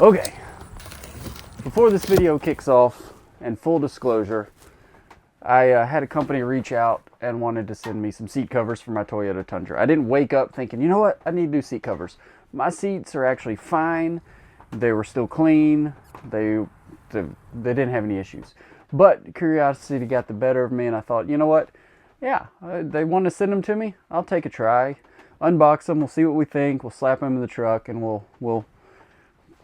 Okay, before this video kicks off, and full disclosure, I had a company reach out and wanted to send me some seat covers for my Toyota Tundra. I didn't wake up thinking, you know what, I need new seat covers. My seats are actually fine. They were still clean. They didn't have any issues. But curiosity got the better of me, and I thought, you know what, yeah, they want to send them to me. I'll take a try. Unbox them, we'll see what we think. We'll slap them in the truck, and we'll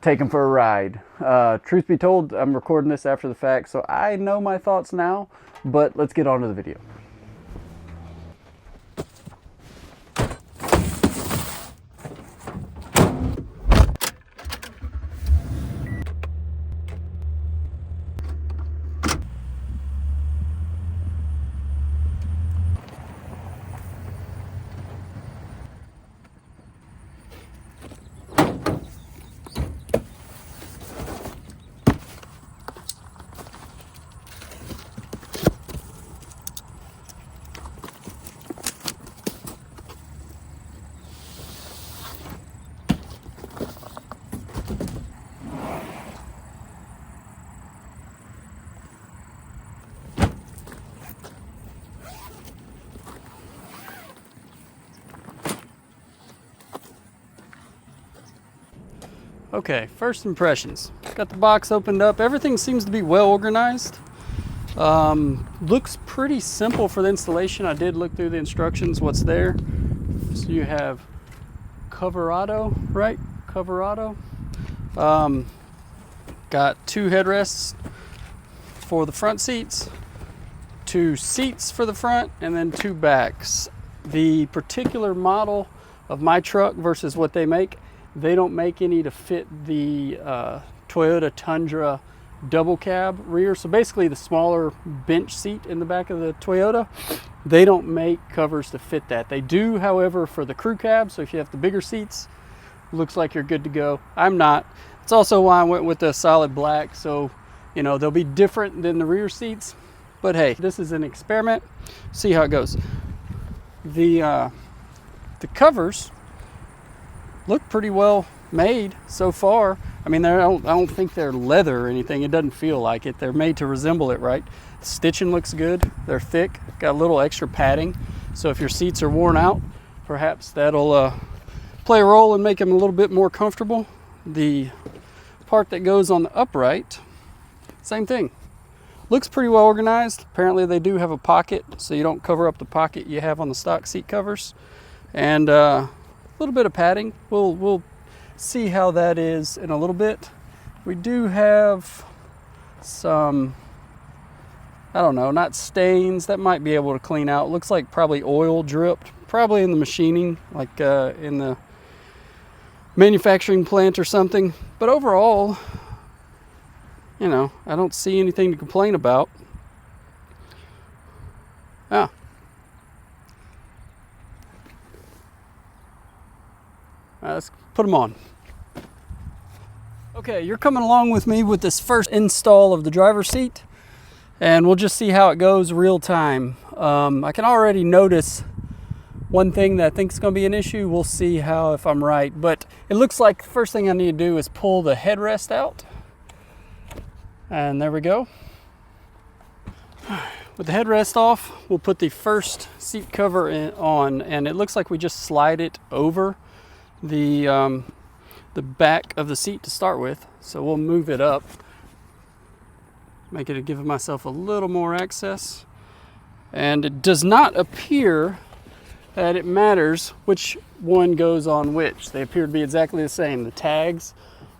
take them for a ride. Truth be told, I'm recording this after the fact, so I know my thoughts now, but let's get on to the video. Okay, first impressions. Got the box opened up. Everything seems to be well organized. Looks pretty simple for the installation. I did look through the instructions, what's there. So you have coverado, right? Coverado. Got 2 headrests for the front seats, 2 seats for the front, and then 2 backs. The particular model of my truck versus what they make, they don't make any to fit the Toyota Tundra double cab rear. So basically the smaller bench seat in the back of the Toyota, they don't make covers to fit that. They do, however, for the crew cab. So if you have the bigger seats, looks like you're good to go. I'm not. It's also why I went with the solid black. So, you know, they'll be different than the rear seats. But hey, this is an experiment. See how it goes. The covers look pretty well made so far. I mean, I don't think they're leather or anything. It doesn't feel like it. They're made to resemble it, right? The stitching looks good. They're thick. Got a little extra padding. So if your seats are worn out, perhaps that'll play a role and make them a little bit more comfortable. The part that goes on the upright, same thing. Looks pretty well organized. Apparently they do have a pocket, so you don't cover up the pocket you have on the stock seat covers. And little bit of padding. We'll see how that is in a little bit. We do have some, I don't know, not stains that might be able to clean out. Looks like probably oil dripped, probably in the machining, like in the manufacturing plant or something. But overall, you know, I don't see anything to complain about. Yeah. Let's put them on. Okay, you're coming along with me with this first install of the driver's seat, and we'll just see how it goes real time. I can already notice one thing that I think is going to be an issue. We'll see how if I'm right, but it looks like the first thing I need to do is pull the headrest out. And there we go. With the headrest off, we'll put the first seat cover on, and it looks like we just slide it over the back of the seat to start with. So we'll move it up, give myself a little more access. And it does not appear that it matters which one goes on which. They appear to be exactly the same. The tags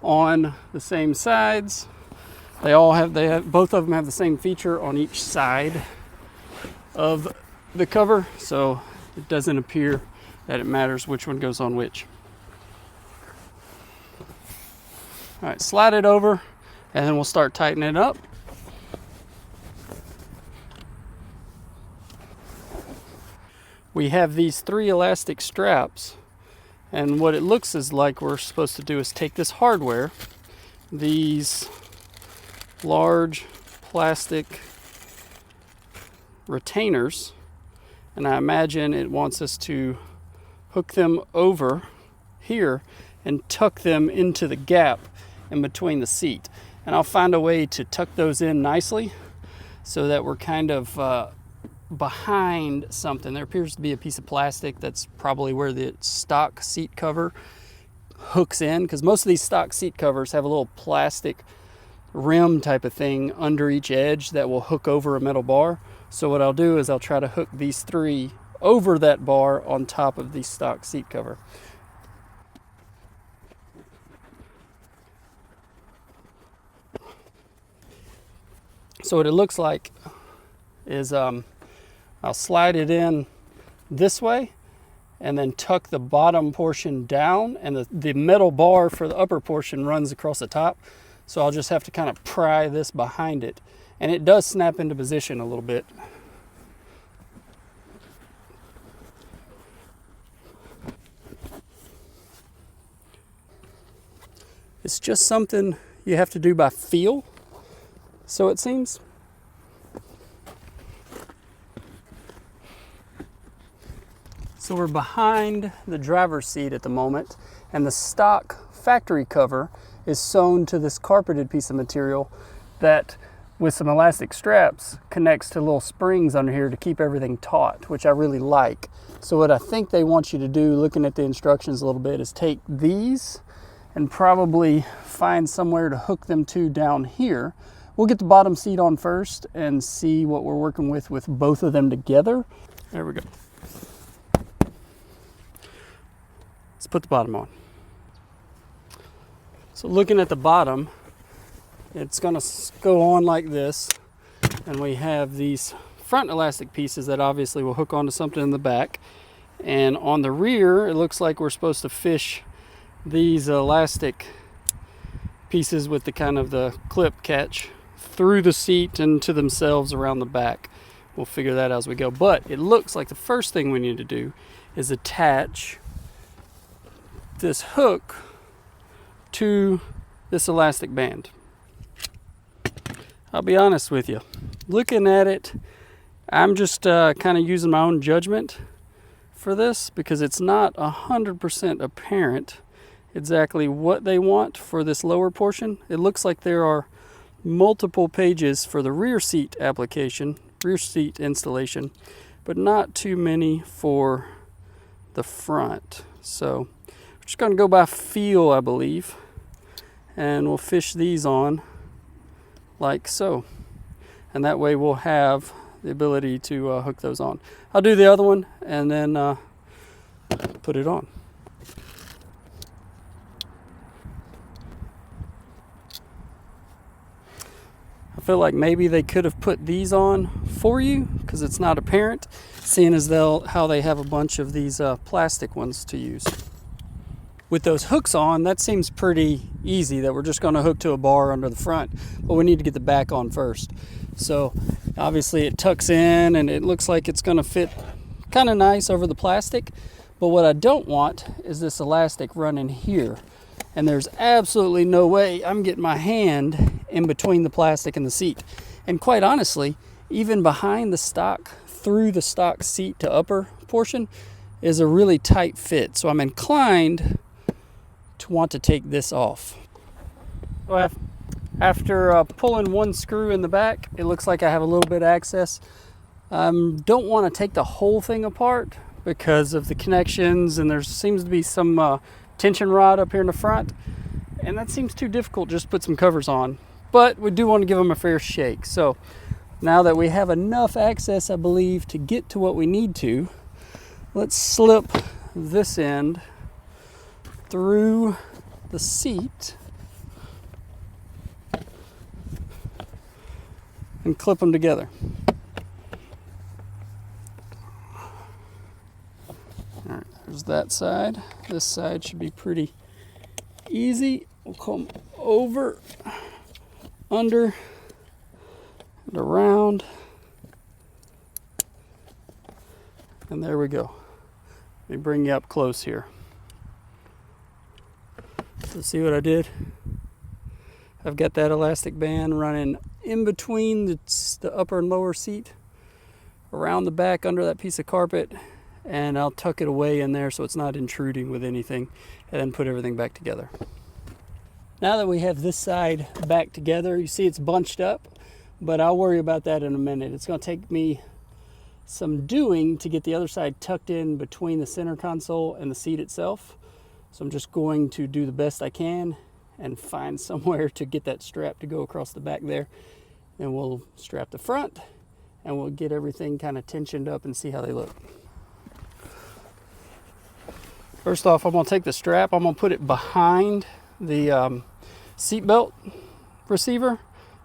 on the same sides. Both of them have the same feature on each side of the cover, so it doesn't appear that it matters which one goes on which. All right, slide it over, and then we'll start tightening it up. We have these 3 elastic straps, and what it looks is like we're supposed to do is take this hardware, these large plastic retainers, and I imagine it wants us to hook them over here and tuck them into the gap in between the seat. And I'll find a way to tuck those in nicely so that we're kind of behind something. There appears to be a piece of plastic that's probably where the stock seat cover hooks in, because most of these stock seat covers have a little plastic rim type of thing under each edge that will hook over a metal bar. So what I'll do is I'll try to hook these three over that bar on top of the stock seat cover. So what it looks like is I'll slide it in this way and then tuck the bottom portion down, and the metal bar for the upper portion runs across the top. So I'll just have to kind of pry this behind it. And it does snap into position a little bit. It's just something you have to do by feel, so it seems. So we're behind the driver's seat at the moment, and the stock factory cover is sewn to this carpeted piece of material that, with some elastic straps, connects to little springs under here to keep everything taut, which I really like. So what I think they want you to do, looking at the instructions a little bit, is take these and probably find somewhere to hook them to down here. We'll get the bottom seat on first and see what we're working with both of them together. There we go. Let's put the bottom on. So looking at the bottom, it's gonna go on like this, and we have these front elastic pieces that obviously will hook onto something in the back. And on the rear, it looks like we're supposed to fish these elastic pieces with the kind of the clip catch through the seat and to themselves around the back. We'll figure that out as we go. But it looks like the first thing we need to do is attach this hook to this elastic band. I'll be honest with you, looking at it, I'm just kind of using my own judgment for this, because it's not 100% apparent exactly what they want for this lower portion. It looks like there are multiple pages for the rear seat application, rear seat installation, but not too many for the front. So we're just going to go by feel, I believe, and we'll fish these on like so, and that way we'll have the ability to hook those on. I'll do the other one and then put it on. I feel like maybe they could have put these on for you because it's not apparent, seeing as how they have a bunch of these plastic ones to use. With those hooks on, that seems pretty easy, that we're just going to hook to a bar under the front, but we need to get the back on first. So obviously it tucks in and it looks like it's going to fit kind of nice over the plastic, but what I don't want is this elastic running here, and there's absolutely no way I'm getting my hand in between the plastic and the seat. And quite honestly, even behind the stock, through the stock seat to upper portion, is a really tight fit. So I'm inclined to want to take this off. Well, after pulling one screw in the back, it looks like I have a little bit of access. Don't want to take the whole thing apart because of the connections, and there seems to be some tension rod up here in the front, and that seems too difficult just to put some covers on. But we do want to give them a fair shake. So now that we have enough access, I believe, to get to what we need to, let's slip this end through the seat and clip them together. All right, there's that side. This side should be pretty easy. We'll come over, under, and around, and there we go. Let me bring you up close here. So see what I did? I've got that elastic band running in between the upper and lower seat, around the back under that piece of carpet, and I'll tuck it away in there so it's not intruding with anything, and then put everything back together. Now that we have this side back together, you see it's bunched up, but I'll worry about that in a minute. It's going to take me some doing to get the other side tucked in between the center console and the seat itself. So I'm just going to do the best I can and find somewhere to get that strap to go across the back there. Then we'll strap the front and we'll get everything kind of tensioned up and see how they look. First off, I'm going to take the strap, I'm going to put it behind the seat belt receiver,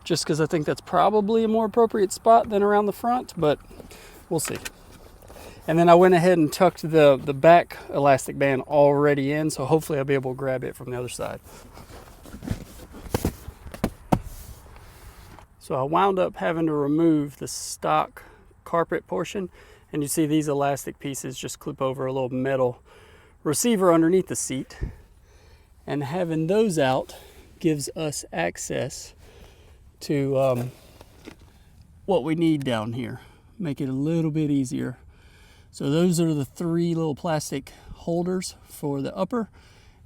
just because I think that's probably a more appropriate spot than around the front, but we'll see. And then I went ahead and tucked the back elastic band already in, so hopefully I'll be able to grab it from the other side. So I wound up having to remove the stock carpet portion, and you see these elastic pieces just clip over a little metal receiver underneath the seat. And having those out gives us access to what we need down here. Make it a little bit easier. So those are the 3 little plastic holders for the upper,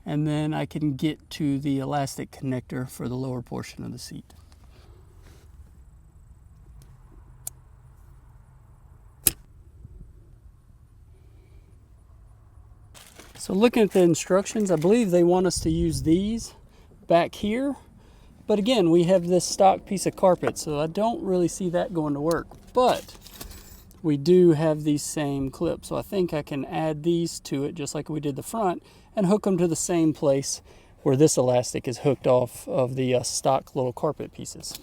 and then I can get to the elastic connector for the lower portion of the seat. So looking at the instructions, I believe they want us to use these back here. But again, we have this stock piece of carpet, so I don't really see that going to work. But we do have these same clips, so I think I can add these to it just like we did the front and hook them to the same place where this elastic is hooked off of the stock little carpet pieces.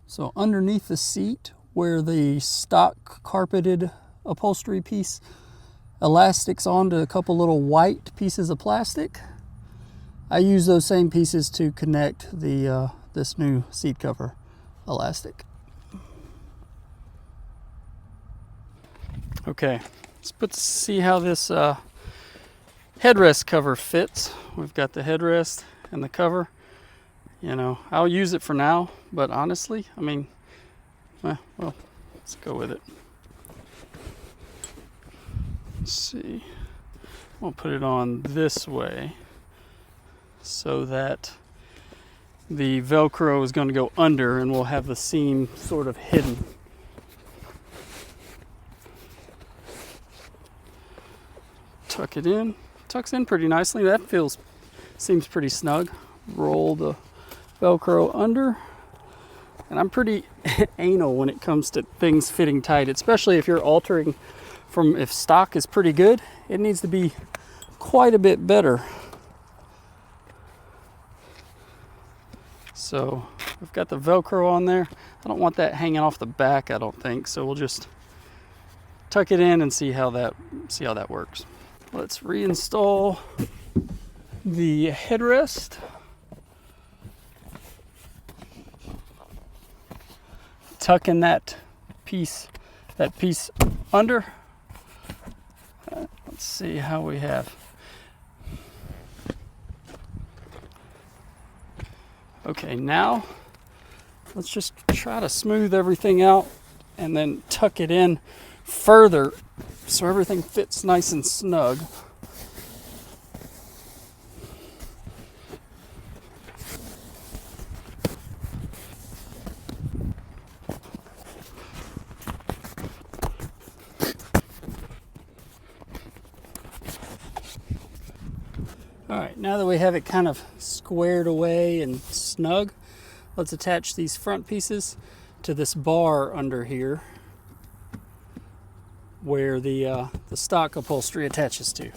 So underneath the seat, where the stock carpeted upholstery piece elastics onto a couple little white pieces of plastic, I use those same pieces to connect the this new seat cover elastic. Okay, let's see how this headrest cover fits. We've got the headrest and the cover. You know, I'll use it for now, but honestly, I mean, well, let's go with it. Let's see. I'll put it on this way so that the Velcro is going to go under and we'll have the seam sort of hidden. Tuck it in. Tucks in pretty nicely. That seems pretty snug. Roll the Velcro under, and I'm pretty anal when it comes to things fitting tight, especially if you're altering from, if stock is pretty good, it needs to be quite a bit better. So I've got the Velcro on there. I don't want that hanging off the back, I don't think, so we'll just tuck it in and see how that works. Let's reinstall the headrest. Tuck in that piece under. Let's see how we have. Okay, now let's just try to smooth everything out and then tuck it in further so everything fits nice and snug. All right, now that we have it kind of squared away and snug, let's attach these front pieces to this bar under here where the stock upholstery attaches to.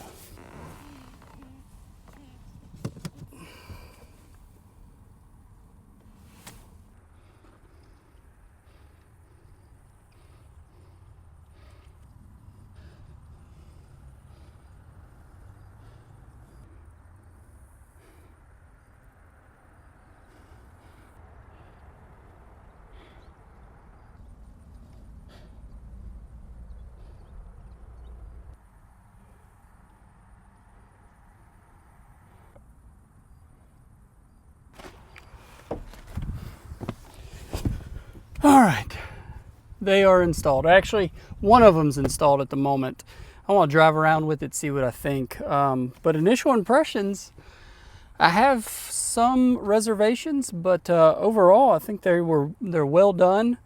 All right, they are installed. Actually, one of them's installed at the moment. I want to drive around with it, see what I think. But initial impressions, I have some reservations, but overall, I think they're well done.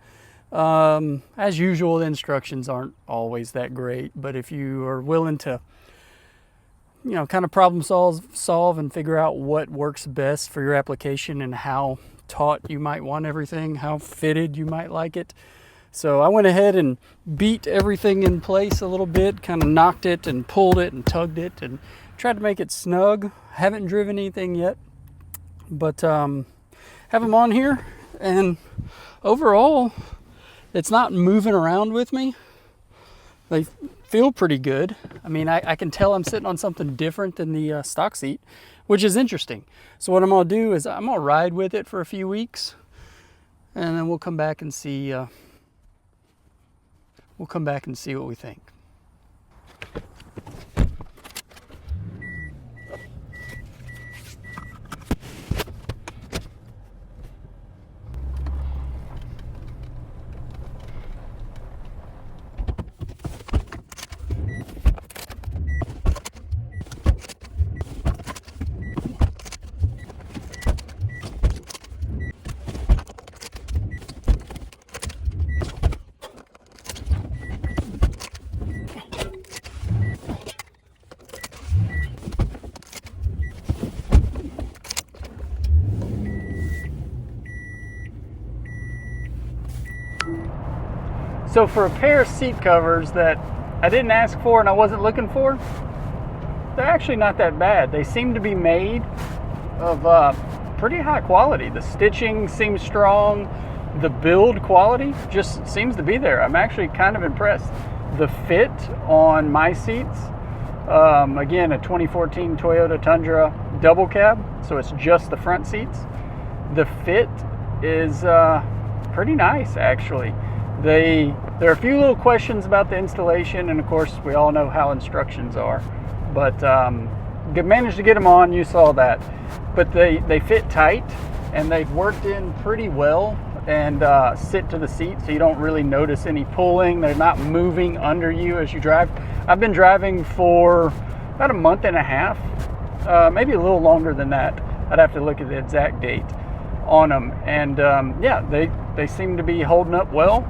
As usual, the instructions aren't always that great, but if you are willing to, kind of problem solve and figure out what works best for your application and how taut you might want everything, how fitted you might like it. So I went ahead and beat everything in place a little bit, kind of knocked it and pulled it and tugged it and tried to make it snug. Haven't driven anything yet, but have them on here, and overall it's not moving around with me. They feel pretty good. I mean, I can tell I'm sitting on something different than the stock seat, which is interesting. So what I'm gonna do is I'm gonna ride with it for a few weeks, and then we'll come back and see what we think. So for a pair of seat covers that I didn't ask for and I wasn't looking for, they're actually not that bad. They seem to be made of pretty high quality. The stitching seems strong. The build quality just seems to be there. I'm actually kind of impressed. The fit on my seats, again, a 2014 Toyota Tundra double cab, so it's just the front seats. The fit is pretty nice, actually. There are a few little questions about the installation, and of course we all know how instructions are, but managed to get them on. You saw that, but they fit tight and they've worked in pretty well and sit to the seat, so you don't really notice any pulling. They're not moving under you as you drive. I've been driving for about a month and a half, maybe a little longer than that. I'd have to look at the exact date on them, and yeah, they seem to be holding up well.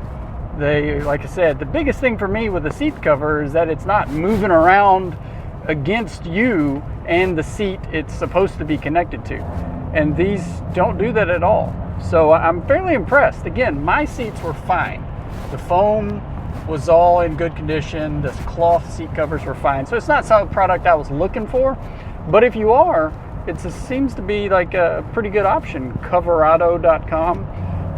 Like I said, the biggest thing for me with the seat cover is that it's not moving around against you and the seat it's supposed to be connected to, and these don't do that at all. So I'm fairly impressed. Again, my seats were fine. The foam was all in good condition. The cloth seat covers were fine. So it's not some product I was looking for, but if you are, it seems to be like a pretty good option. Coverado.com.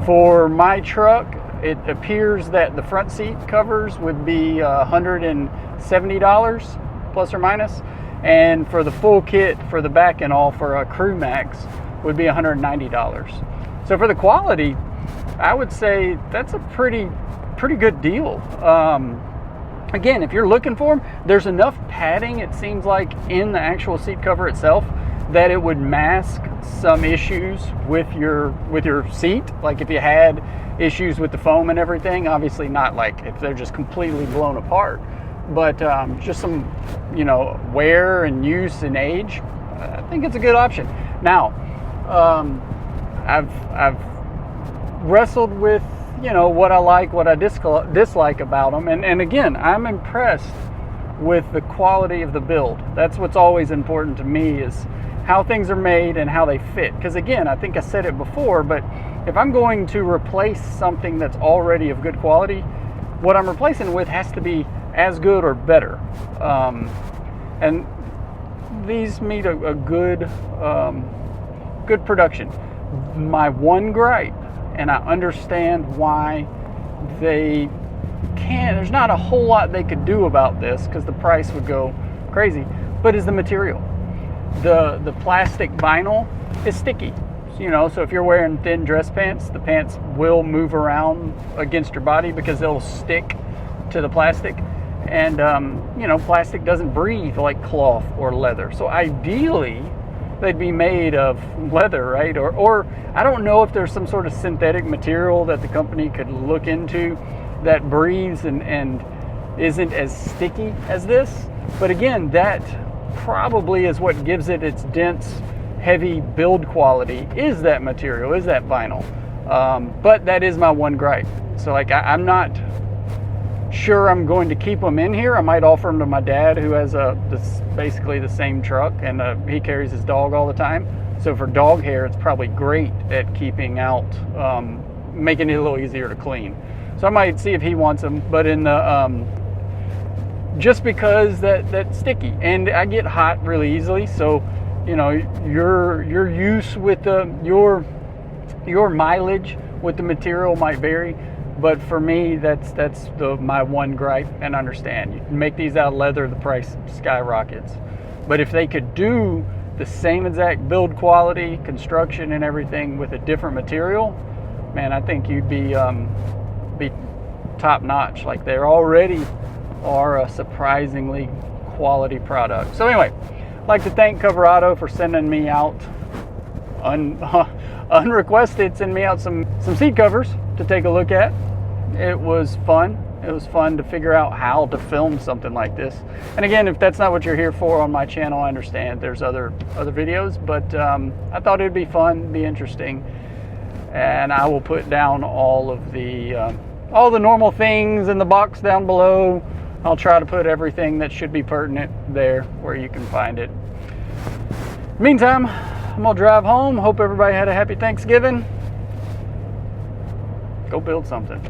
For my truck, it appears that the front seat covers would be $170 plus or minus, and for the full kit for the back and all for a Crew Max would be $190. So for the quality, I would say that's a pretty good deal. Again, if you're looking for them, there's enough padding, it seems like, in the actual seat cover itself that it would mask some issues with your seat. Like if you had issues with the foam and everything, obviously not like if they're just completely blown apart, but just some wear and use and age, I think it's a good option. Now I've wrestled with what I like, what I dislike about them, and again, I'm impressed with the quality of the build. That's what's always important to me, is how things are made and how they fit. Because again, I think I said it before, but if I'm going to replace something that's already of good quality, what I'm replacing with has to be as good or better. And these meet a good production. My one gripe, and I understand why they can't, there's not a whole lot they could do about this because the price would go crazy, but is the material. The plastic vinyl is sticky, so if you're wearing thin dress pants, the pants will move around against your body because they'll stick to the plastic, and plastic doesn't breathe like cloth or leather. So ideally they'd be made of leather, right? Or I don't know if there's some sort of synthetic material that the company could look into that breathes and isn't as sticky as this. But again, that probably is what gives it its dense, heavy build quality, is that material, is that vinyl. But that is my one gripe. So like I'm not sure I'm going to keep them in here. I might offer them to my dad, who has basically the same truck, and he carries his dog all the time. So for dog hair, it's probably great at keeping out, making it a little easier to clean. So I might see if he wants them, but in the just because that's sticky, and I get hot really easily. So you know, your use with your mileage with the material might vary. But for me, that's my one gripe. And understand, you can make these out of leather, the price skyrockets. But if they could do the same exact build quality, construction, and everything with a different material, man, I think you'd be top notch. Like, they already are a surprisingly quality product. So anyway, I'd like to thank Cover Auto for sending me out unrequested, send me out some seat covers to take a look at. It was fun. It was fun to figure out how to film something like this. And again, if that's not what you're here for on my channel, I understand. There's other videos, but I thought it'd be fun, be interesting. And I will put down all the normal things in the box down below. I'll try to put everything that should be pertinent there where you can find it. Meantime, I'm gonna drive home. Hope everybody had a happy Thanksgiving. Go build something.